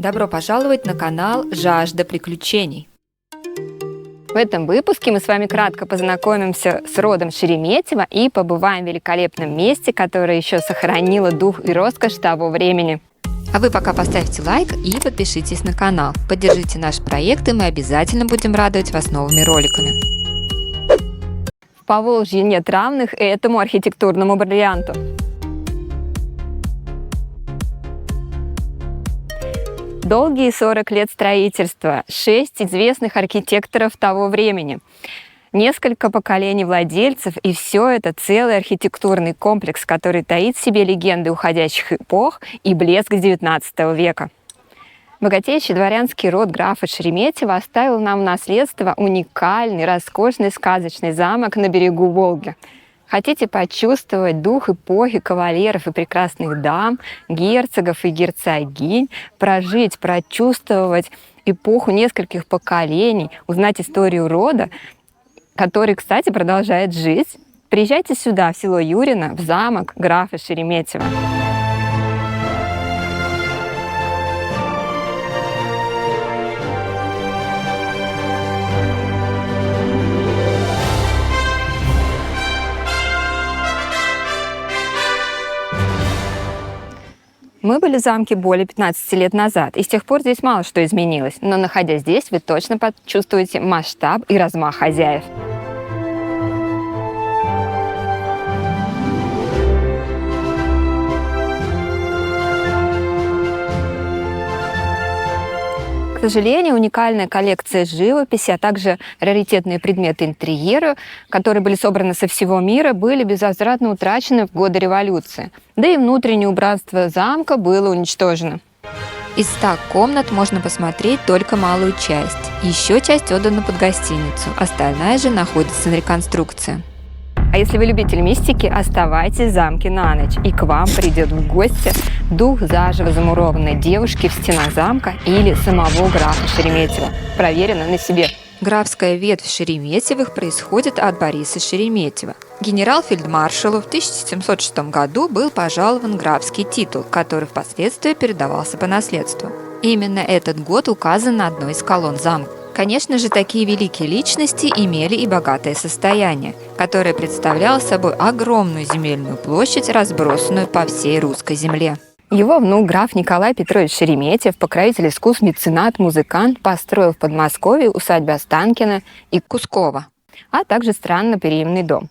Добро пожаловать на канал «Жажда приключений». В этом выпуске мы с вами кратко познакомимся с родом Шереметьево и побываем в великолепном месте, которое еще сохранило дух и роскошь того времени. А вы пока поставьте лайк и подпишитесь на канал. Поддержите наш проект, и мы обязательно будем радовать вас новыми роликами. В Поволжье нет равных этому архитектурному бриллианту. Долгие 40 лет строительства, 6 известных архитекторов того времени, несколько поколений владельцев, и все это целый архитектурный комплекс, который таит в себе легенды уходящих эпох и блеск XIX века. Богатейший дворянский род графа Шереметьево оставил нам в наследство уникальный, роскошный, сказочный замок на берегу Волги. Хотите почувствовать дух эпохи кавалеров и прекрасных дам, герцогов и герцогинь, прочувствовать эпоху нескольких поколений, узнать историю рода, который, кстати, продолжает жить? Приезжайте сюда, в село Юрино, в замок графа Шереметьево. Мы были в замке более 15 лет назад, и с тех пор здесь мало что изменилось, но находясь здесь, вы точно почувствуете масштаб и размах хозяев. К сожалению, уникальная коллекция живописи, а также раритетные предметы интерьера, которые были собраны со всего мира, были безвозвратно утрачены в годы революции. Да и внутреннее убранство замка было уничтожено. Из 100 комнат можно посмотреть только малую часть. Еще часть отдана под гостиницу, остальная же находится на реконструкции. А если вы любитель мистики, оставайтесь в замке на ночь, и к вам придет в гости дух заживо замурованной девушки в стенах замка или самого графа Шереметьево. Проверено на себе. Графская ветвь Шереметьевых происходит от Бориса Шереметьева. Генерал-фельдмаршалу в 1706 году был пожалован графский титул, который впоследствии передавался по наследству. Именно этот год указан на одной из колонн замка. Конечно же, такие великие личности имели и богатое состояние, которое представляло собой огромную земельную площадь, разбросанную по всей русской земле. Его внук граф Николай Петрович Шереметьев, покровитель искусств, меценат, музыкант, построил в Подмосковье усадьбы Останкино и Кускова, а также странно-переимный дом.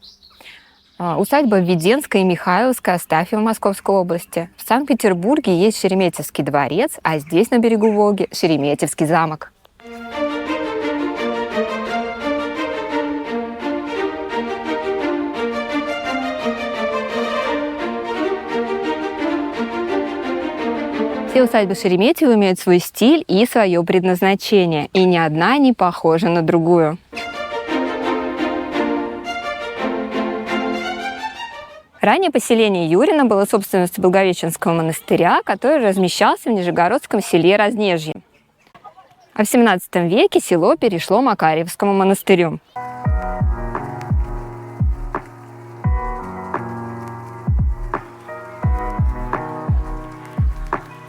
Усадьба Введенская и Михайловская Астафьева Московской области. В Санкт-Петербурге есть Шереметьевский дворец, а здесь, на берегу Волги, Шереметьевский замок. Все усадьбы Шереметьево имеют свой стиль и свое предназначение, и ни одна не похожа на другую. Ранее поселение Юрино было собственностью Благовещенского монастыря, который размещался в нижегородском селе Разнежье. А в XVII веке село перешло Макарьевскому монастырю.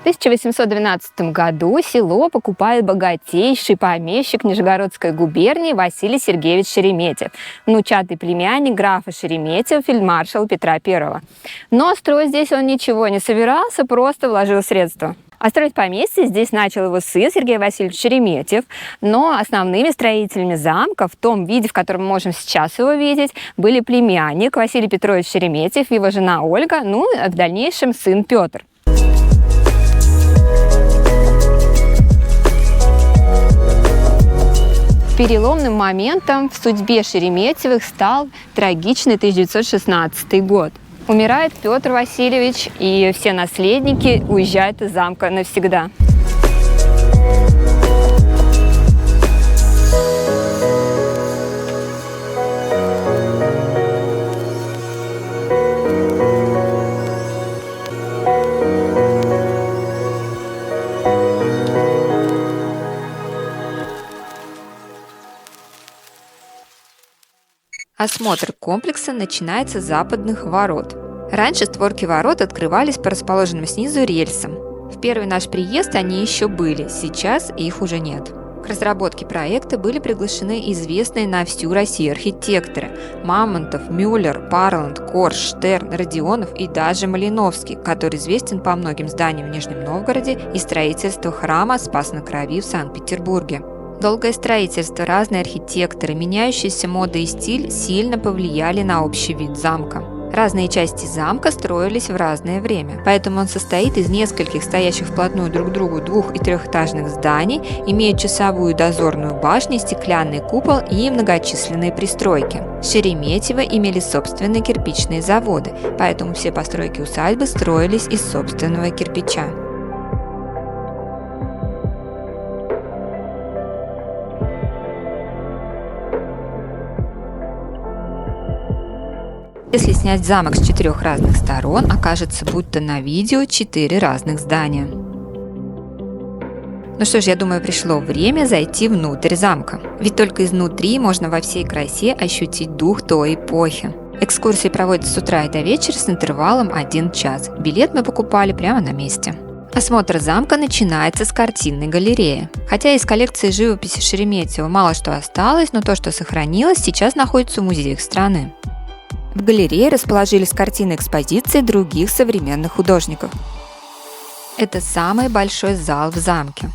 В 1812 году село покупает богатейший помещик Нижегородской губернии Василий Сергеевич Шереметьев, внучатый племянник графа Шереметьева, фельдмаршала Петра I. Но строить здесь он ничего не собирался, просто вложил средства. А строить поместье здесь начал его сын Сергей Васильевич Шереметьев, но основными строителями замка, в том виде, в котором мы можем сейчас его видеть, были племянник Василий Петрович Шереметьев, его жена Ольга, ну и в дальнейшем сын Петр. Переломным моментом в судьбе Шереметьевых стал трагичный 1916 год. Умирает Петр Васильевич, и все наследники уезжают из замка навсегда. Осмотр комплекса начинается с западных ворот. Раньше створки ворот открывались по расположенным снизу рельсам. В первый наш приезд они еще были, сейчас их уже нет. К разработке проекта были приглашены известные на всю Россию архитекторы Мамонтов, Мюллер, Парланд, Корж, Штерн, Родионов и даже Малиновский, который известен по многим зданиям в Нижнем Новгороде и строительству храма Спас на Крови в Санкт-Петербурге. Долгое строительство, разные архитекторы, меняющиеся мода и стиль сильно повлияли на общий вид замка. Разные части замка строились в разное время, поэтому он состоит из нескольких стоящих вплотную друг к другу двух- и трехэтажных зданий, имеет часовую дозорную башню, стеклянный купол и многочисленные пристройки. Шереметьево имели собственные кирпичные заводы, поэтому все постройки усадьбы строились из собственного кирпича. Если снять замок с 4 разных сторон, окажется будто на видео 4 разных здания. Ну что ж, я думаю, пришло время зайти внутрь замка. Ведь только изнутри можно во всей красе ощутить дух той эпохи. Экскурсии проводятся с утра и до вечера с интервалом 1 час. Билет мы покупали прямо на месте. Осмотр замка начинается с картинной галереи. Хотя из коллекции живописи Шереметьево мало что осталось, но то, что сохранилось, сейчас находится в музеях страны. В галерее расположились картины экспозиции других современных художников. Это самый большой зал в замке.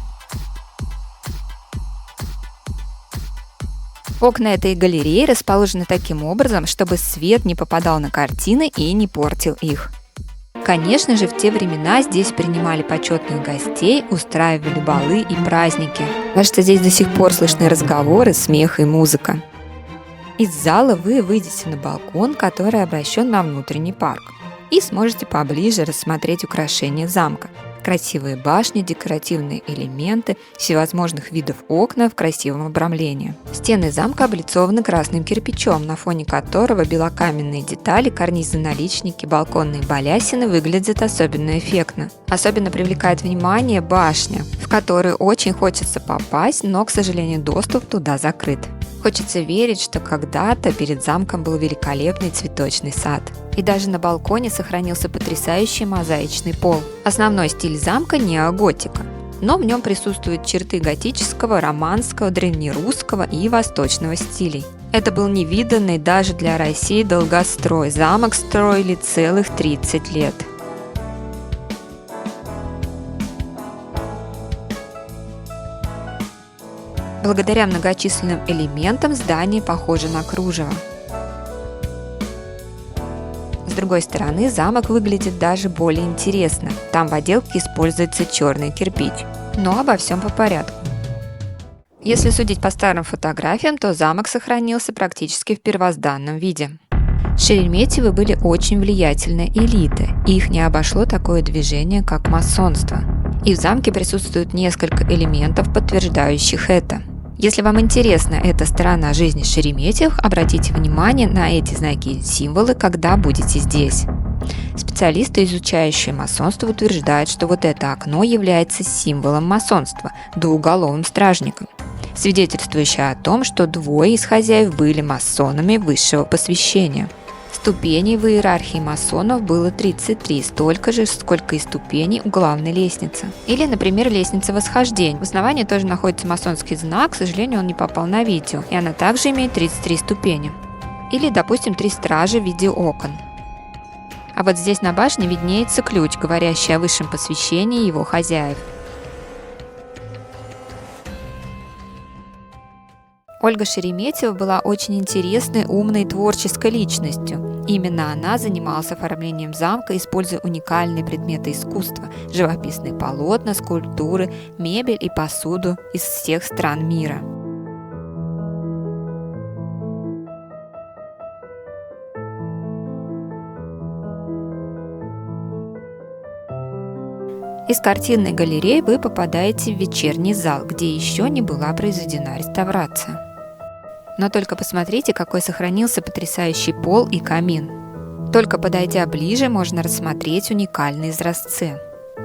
Окна этой галереи расположены таким образом, чтобы свет не попадал на картины и не портил их. Конечно же, в те времена здесь принимали почетных гостей, устраивали балы и праздники. Кажется, здесь до сих пор слышны разговоры, смех и музыка. Из зала вы выйдете на балкон, который обращен на внутренний парк, и сможете поближе рассмотреть украшения замка. Красивые башни, декоративные элементы, всевозможных видов окна в красивом обрамлении. Стены замка облицованы красным кирпичом, на фоне которого белокаменные детали, карнизы, наличники, балконные балясины выглядят особенно эффектно. Особенно привлекает внимание башня, в которую очень хочется попасть, но, к сожалению, доступ туда закрыт. Хочется верить, что когда-то перед замком был великолепный цветочный сад. И даже на балконе сохранился потрясающий мозаичный пол. Основной стиль замка – неоготика, но в нем присутствуют черты готического, романского, древнерусского и восточного стилей. Это был невиданный даже для России долгострой. Замок строили целых 30 лет. Благодаря многочисленным элементам здание похоже на кружево. С другой стороны, замок выглядит даже более интересно. Там в отделке используется черный кирпич. Но обо всем по порядку. Если судить по старым фотографиям, то замок сохранился практически в первозданном виде. Шереметьевы были очень влиятельной элитой, и их не обошло такое движение, как масонство. И в замке присутствует несколько элементов, подтверждающих это. Если вам интересна эта сторона жизни Шереметьевых, обратите внимание на эти знаки и символы, когда будете здесь. Специалисты, изучающие масонство, утверждают, что вот это окно является символом масонства, двууголовым стражником, свидетельствующее о том, что двое из хозяев были масонами высшего посвящения. Ступеней в иерархии масонов было 33, столько же, сколько и ступеней у главной лестницы. Или, например, лестница восхождения. В основании тоже находится масонский знак, к сожалению, он не попал на видео, и она также имеет 33 ступени. Или, допустим, 3 стражи в виде окон. А вот здесь на башне виднеется ключ, говорящий о высшем посвящении его хозяев. Ольга Шереметьева была очень интересной, умной, творческой личностью. Именно она занималась оформлением замка, используя уникальные предметы искусства, живописные полотна, скульптуры, мебель и посуду из всех стран мира. Из картинной галереи вы попадаете в вечерний зал, где еще не была произведена реставрация. Но только посмотрите, какой сохранился потрясающий пол и камин. Только подойдя ближе, можно рассмотреть уникальные изразцы.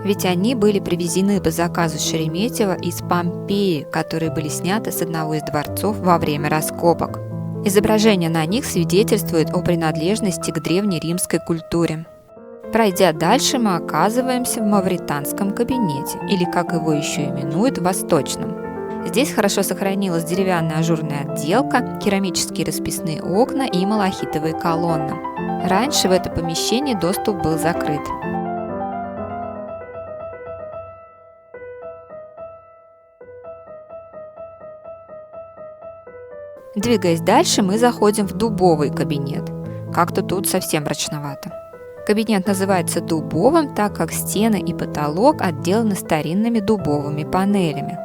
Ведь они были привезены по заказу Шереметьева из Помпеи, которые были сняты с одного из дворцов во время раскопок. Изображения на них свидетельствуют о принадлежности к древнеримской культуре. Пройдя дальше, мы оказываемся в мавританском кабинете, или, как его еще именуют, восточном. Здесь хорошо сохранилась деревянная ажурная отделка, керамические расписные окна и малахитовые колонны. Раньше в это помещение доступ был закрыт. Двигаясь дальше, мы заходим в дубовый кабинет. Как-то тут совсем мрачновато. Кабинет называется дубовым, так как стены и потолок отделаны старинными дубовыми панелями.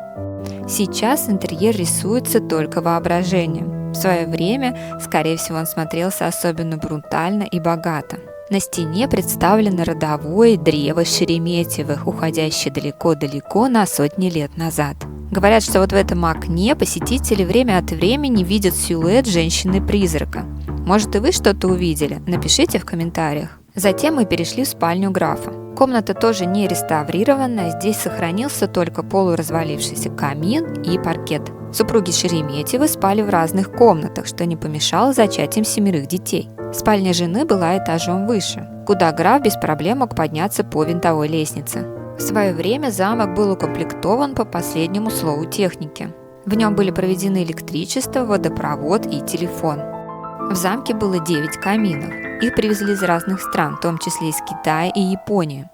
Сейчас интерьер рисуется только воображением. В свое время, скорее всего, он смотрелся особенно брутально и богато. На стене представлено родовое древо Шереметьевых, уходящее далеко-далеко на сотни лет назад. Говорят, что вот в этом окне посетители время от времени видят силуэт женщины-призрака. Может, и вы что-то увидели? Напишите в комментариях. Затем мы перешли в спальню графа. Комната тоже не реставрированная, здесь сохранился только полуразвалившийся камин и паркет. Супруги Шереметьевы спали в разных комнатах, что не помешало зачатием 7 детей. Спальня жены была этажом выше, куда граф без проблем мог подняться по винтовой лестнице. В свое время замок был укомплектован по последнему слову техники. В нем были проведены электричество, водопровод и телефон. В замке было 9 каминов. Их привезли из разных стран, в том числе из Китая и Японии.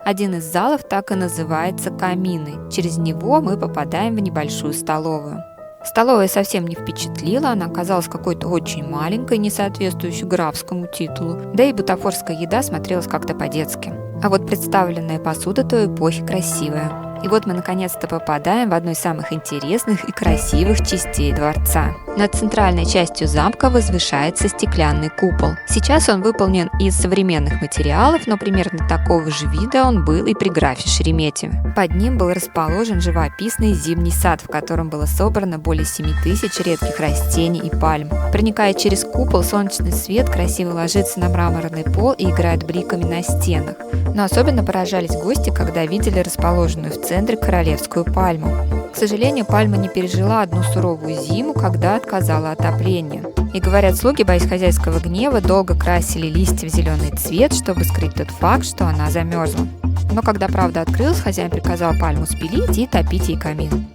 Один из залов так и называется каминной. Через него мы попадаем в небольшую столовую. Столовая совсем не впечатлила, она оказалась какой-то очень маленькой, не соответствующей графскому титулу, да и бутафорская еда смотрелась как-то по-детски. А вот представленная посуда той эпохи красивая. И вот мы наконец-то попадаем в одну из самых интересных и красивых частей дворца. Над центральной частью замка возвышается стеклянный купол. Сейчас он выполнен из современных материалов, но примерно такого же вида он был и при графе Шереметьеве. Под ним был расположен живописный зимний сад, в котором было собрано более 7000 редких растений и пальм. Проникая через купол, солнечный свет красиво ложится на мраморный пол и играет бликами на стенах. Но особенно поражались гости, когда видели расположенную в центре королевскую пальму. К сожалению, пальма не пережила одну суровую зиму, когда отказала отоплению. И говорят, слуги, боясь хозяйского гнева, долго красили листья в зеленый цвет, чтобы скрыть тот факт, что она замерзла. Но когда правда открылась, хозяин приказал пальму спилить и топить ей камин.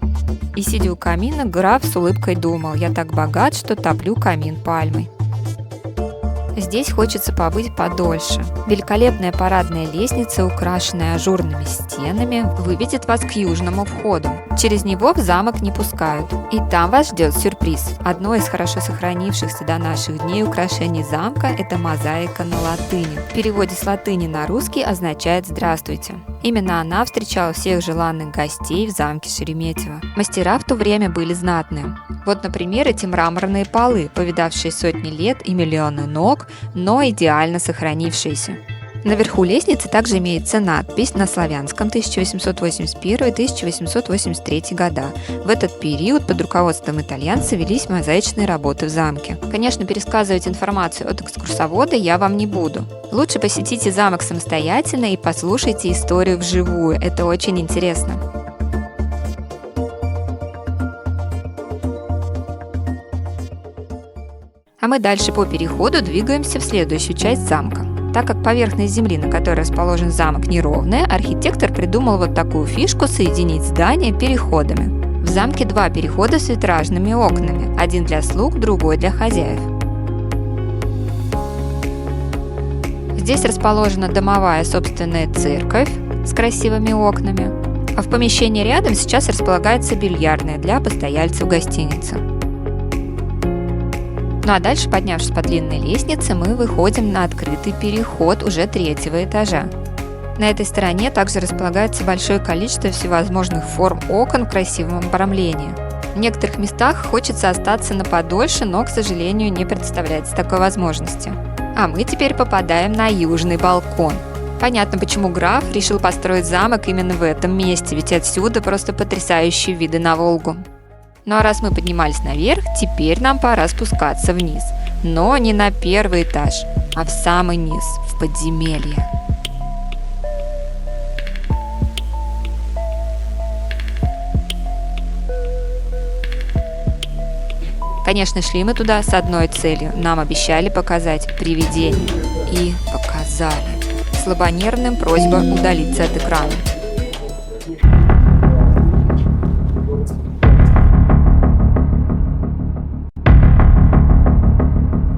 И сидя у камина, граф с улыбкой думал: «Я так богат, что топлю камин пальмой». Здесь хочется побыть подольше. Великолепная парадная лестница, украшенная ажурными стенами, выведет вас к южному входу. Через него в замок не пускают. И там вас ждет сюрприз. Одно из хорошо сохранившихся до наших дней украшений замка – это мозаика на латыни. В переводе с латыни на русский означает «здравствуйте». Именно она встречала всех желанных гостей в замке Шереметьево. Мастера в то время были знатные. Вот, например, эти мраморные полы, повидавшие сотни лет и миллионы ног, но идеально сохранившиеся. Наверху лестницы также имеется надпись на славянском 1881-1883 года. В этот период под руководством итальянца велись мозаичные работы в замке. Конечно, пересказывать информацию от экскурсовода я вам не буду. Лучше посетите замок самостоятельно и послушайте историю вживую, это очень интересно. А мы дальше по переходу двигаемся в следующую часть замка. Так как поверхность земли, на которой расположен замок, неровная, архитектор придумал вот такую фишку соединить здания переходами. В замке 2 перехода с витражными окнами, один для слуг, другой для хозяев. Здесь расположена домовая собственная церковь с красивыми окнами, а в помещении рядом сейчас располагается бильярдная для постояльцев гостиницы. Ну а дальше, поднявшись по длинной лестнице, мы выходим на открытый переход уже 3-го этажа. На этой стороне также располагается большое количество всевозможных форм окон в красивом обрамлении. В некоторых местах хочется остаться на подольше, но, к сожалению, не представляется такой возможности. А мы теперь попадаем на южный балкон. Понятно, почему граф решил построить замок именно в этом месте, ведь отсюда просто потрясающие виды на Волгу. Ну а раз мы поднимались наверх, теперь нам пора спускаться вниз. Но не на 1-й этаж, а в самый низ, в подземелье. Конечно, шли мы туда с одной целью. Нам обещали показать привидение. И показали. слабонервным просьба удалиться от экрана.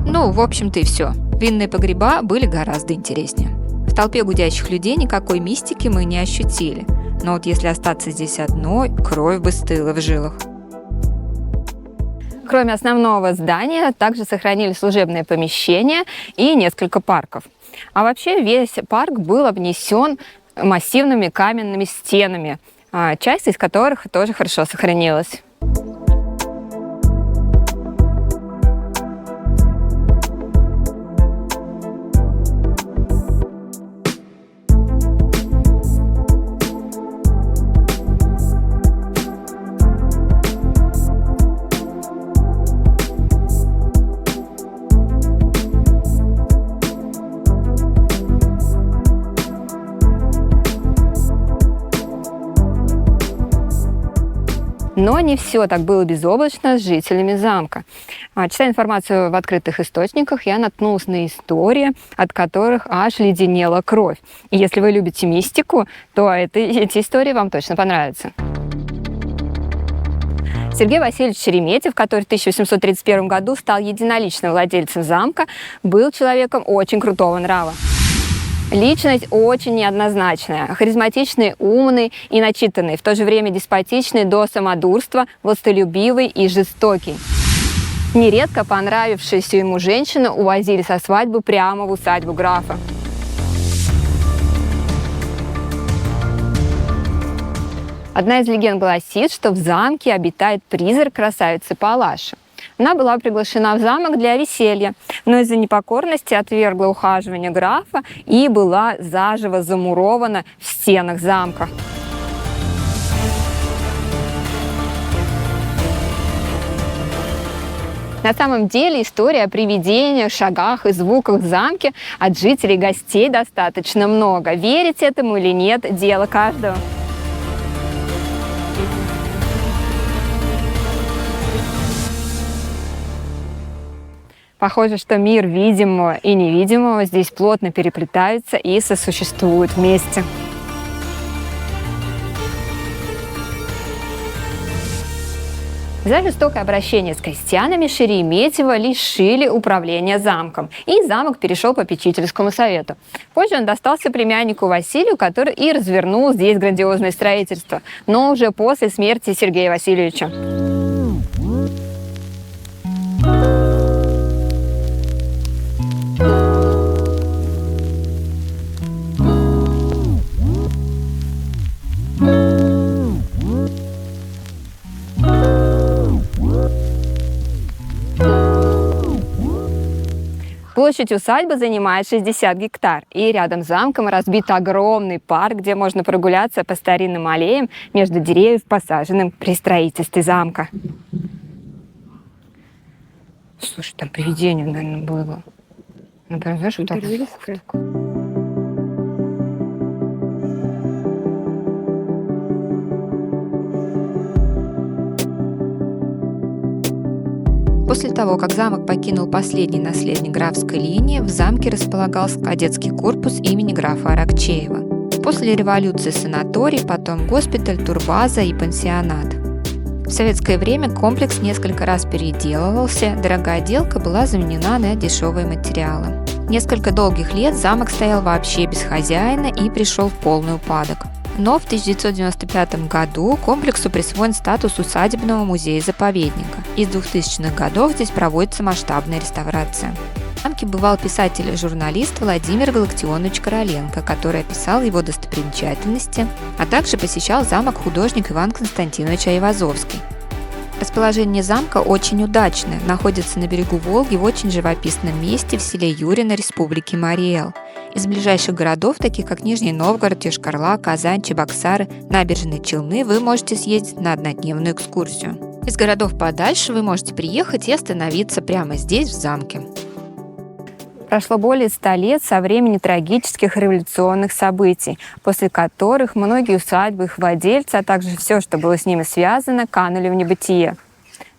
Ну, в общем-то и все. Винные погреба были гораздо интереснее. В толпе гудящих людей никакой мистики мы не ощутили. Но вот если остаться здесь одной, кровь бы стыла в жилах. Кроме основного здания, также сохранили служебные помещения и несколько парков. А вообще весь парк был обнесен массивными каменными стенами, часть из которых тоже хорошо сохранилась. Но не все так было безоблачно с жителями замка. Читая информацию в открытых источниках, я наткнулась на истории, от которых аж леденела кровь. И если вы любите мистику, то эти истории вам точно понравятся. Сергей Васильевич Шереметьев, который в 1831 году стал единоличным владельцем замка, был человеком очень крутого нрава. Личность очень неоднозначная, харизматичный, умный и начитанный, в то же время деспотичный до самодурства, властолюбивый и жестокий. Нередко понравившуюся ему женщину увозили со свадьбы прямо в усадьбу графа. Одна из легенд гласит, что в замке обитает призрак красавицы Палаши. Она была приглашена в замок для веселья, но из-за непокорности отвергла ухаживание графа и была заживо замурована в стенах замка. На самом деле история о привидениях, шагах и звуках в замке от жителей и гостей достаточно много. Верить этому или нет – дело каждого. Похоже, что мир видимого и невидимого здесь плотно переплетаются и сосуществуют вместе. За жестокое обращение с крестьянами Шереметьева лишили управления замком, и замок перешел по попечительскому совету. Позже он достался племяннику Василию, который и развернул здесь грандиозное строительство, но уже после смерти Сергея Васильевича. Площадь усадьбы занимает 60 гектар, и рядом с замком разбит огромный парк, где можно прогуляться по старинным аллеям между деревьев, посаженным при строительстве замка. Слушай, там привидение, наверное, было. Например, знаешь, вот так. После того, как замок покинул последний наследник графской линии, в замке располагался кадетский корпус имени графа Аракчеева. После революции санаторий, потом госпиталь, турбаза и пансионат. В советское время комплекс несколько раз переделывался, дорогая отделка была заменена на дешевые материалы. Несколько долгих лет замок стоял вообще без хозяина и пришел в полный упадок. Но в 1995 году комплексу присвоен статус усадебного музея-заповедника. И с 2000-х годов здесь проводится масштабная реставрация. В замке бывал писатель и журналист Владимир Галактионович Короленко, который описал его достопримечательности, а также посещал замок художник Иван Константинович Айвазовский. Расположение замка очень удачное, находится на берегу Волги в очень живописном месте в селе Юрино Республики Марий Эл. Из ближайших городов, таких как Нижний Новгород, Йошкар-Ола, Казань, Чебоксары, Набережные Челны, вы можете съездить на однодневную экскурсию. Из городов подальше вы можете приехать и остановиться прямо здесь, в замке. Прошло более 100 лет со времени трагических революционных событий, после которых многие усадьбы, их владельцы, а также все, что было с ними связано, канули в небытие.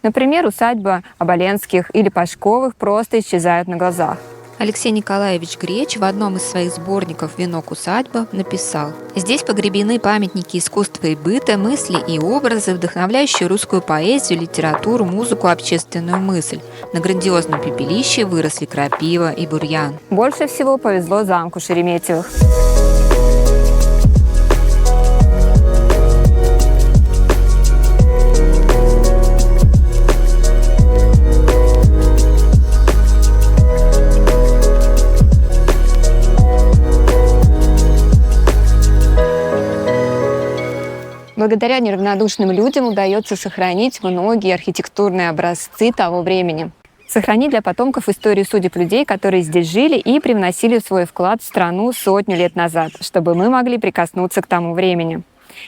Например, усадьба Оболенских или Пашковых просто исчезают на глазах. Алексей Николаевич Греч в одном из своих сборников «Венок усадьбы» написал: «Здесь погребены памятники искусства и быта, мысли и образы, вдохновляющие русскую поэзию, литературу, музыку, общественную мысль. На грандиозном пепелище выросли крапива и бурьян». Больше всего повезло замку Шереметьевых. Благодаря неравнодушным людям удается сохранить многие архитектурные образцы того времени. Сохранить для потомков историю судеб людей, которые здесь жили и привносили свой вклад в страну сотню лет назад, чтобы мы могли прикоснуться к тому времени.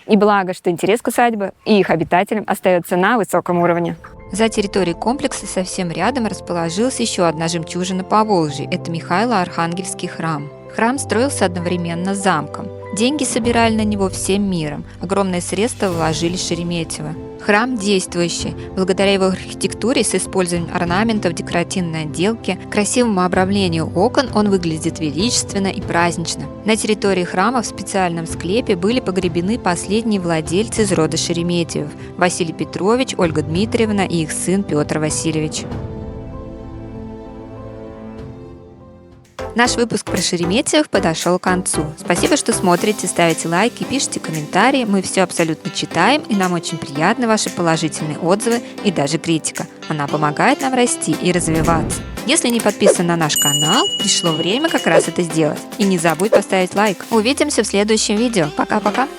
И благо, что интерес к усадьбе и их обитателям остается на высоком уровне. За территорией комплекса совсем рядом расположилась еще одна жемчужина Поволжья – это Михайло-Архангельский храм. Храм строился одновременно с замком. Деньги собирали на него всем миром. Огромные средства вложили Шереметьево. Храм действующий. Благодаря его архитектуре с использованием орнаментов, декоративной отделки, красивому обрамлению окон он выглядит величественно и празднично. На территории храма в специальном склепе были погребены последние владельцы из рода Шереметьевых – Василий Петрович, Ольга Дмитриевна и их сын Петр Васильевич. Наш выпуск про Шереметьевых подошел к концу. Спасибо, что смотрите, ставите лайки, пишите комментарии. Мы все абсолютно читаем, и нам очень приятны ваши положительные отзывы и даже критика. Она помогает нам расти и развиваться. Если не подписан на наш канал, пришло время как раз это сделать. И не забудь поставить лайк. Увидимся в следующем видео. Пока-пока!